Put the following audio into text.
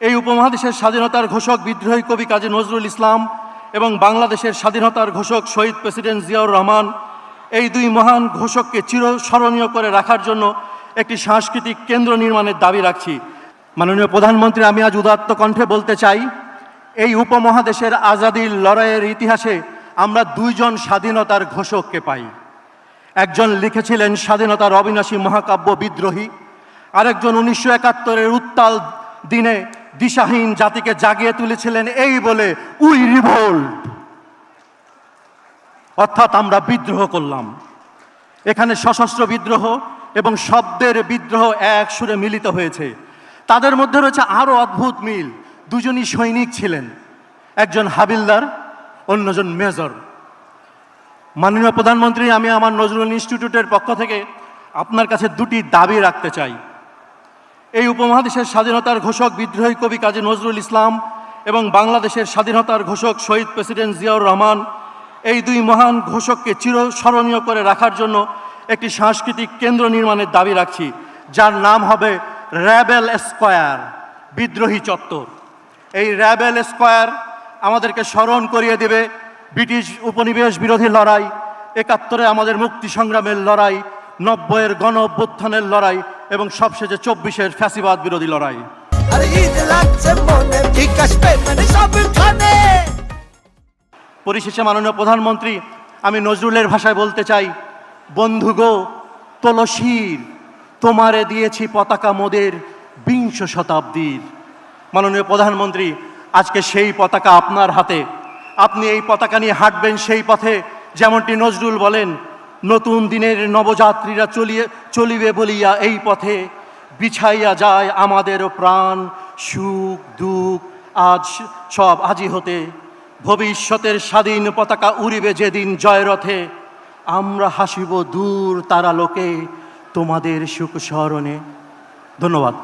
এই উপমহাদেশের স্বাধীনতার ঘোষক বিদ্রোহী কবি কাজী নজরুল ইসলাম এবং বাংলাদেশের স্বাধীনতার ঘোষক শহীদ প্রেসিডেন্ট জিয়াউর রহমান, এই দুই মহান ঘোষককে চিরস্মরণীয় করে রাখার জন্য একটি সাংস্কৃতিক কেন্দ্র নির্মাণের দাবি রাখছি। মাননীয় প্রধানমন্ত্রী, আমি আজ উদাত্ত কণ্ঠে বলতে চাই, এই উপমহাদেশের আজাদির লড়াইয়ের ইতিহাসে আমরা দুইজন স্বাধীনতার ঘোষককে পাই। একজন লিখেছিলেন স্বাধীনতার অবিনাশী মহাকাব্য বিদ্রোহী, আরেকজন 1971-এর উত্তাল দিনে দিশাহীন জাতিকে জাগিয়ে তুলেছিলেন এই বলে, উই রিভোল্ট, অর্থাৎ আমরা বিদ্রোহ করলাম। এখানে সশস্ত্র বিদ্রোহ এবং শব্দের বিদ্রোহ এক সুরে মিলিত হয়েছে। তাদের মধ্যে রয়েছে আরও অদ্ভুত মিল। দুজনই সৈনিক ছিলেন, একজন হাবিলদার, অন্যজন মেজর। মাননীয় প্রধানমন্ত্রী, আমি আমার নজরুল ইনস্টিটিউটের পক্ষ থেকে আপনার কাছে দুটি দাবি রাখতে চাই। এই উপমহাদেশের স্বাধীনতার ঘোষক বিদ্রোহী কবি কাজী নজরুল ইসলাম এবং বাংলাদেশের স্বাধীনতার ঘোষক শহীদ প্রেসিডেন্ট জিয়াউর রহমান, এই দুই মহান ঘোষককে চিরস্মরণীয় করে রাখার জন্য একটি সাংস্কৃতিক কেন্দ্র নির্মাণের দাবি রাখছি, যার নাম হবে র্যাবেল স্কোয়ার, বিদ্রোহী চত্বর। এই র্যাবেল স্কোয়ার আমাদেরকে স্মরণ করিয়ে দেবে ব্রিটিশ উপনিবেশ বিরোধী লড়াই, 71-এ আমাদের মুক্তি সংগ্রামের লড়াই, 90-এর গণ অভ্যুত্থানের লড়াই এবং সবশেষে 24-এর ফ্যাসিবাদ বিরোধী লড়াই। পরিশেষে মাননীয় প্রধানমন্ত্রী, আমি নজরুলের ভাষায় বলতে চাই, বন্ধু গো তুলসীর, তোমারে দিয়েছি পতাকা মোদের 20 শতাব্দীর। মাননীয় প্রধানমন্ত্রী, আজকে সেই পতাকা আপনার হাতে। আপনি এই পতাকা নিয়ে হাঁটবেন সেই পথে, যেমনটি নজরুল বলেন, নতুন দিনের নবযাত্রীরা চলিবে বলিয়া এই পথে, বিছাইয়া যায় আমাদের প্রাণ, সুখ দুঃখ আজ সব আজি হতে, ভবিষ্যতের স্বাধীন পতাকা উড়িবে যেদিন জয় রথে, আমরা হাসিব দূর তারা লোকে তোমাদের সুখ স্মরণে। ধন্যবাদ।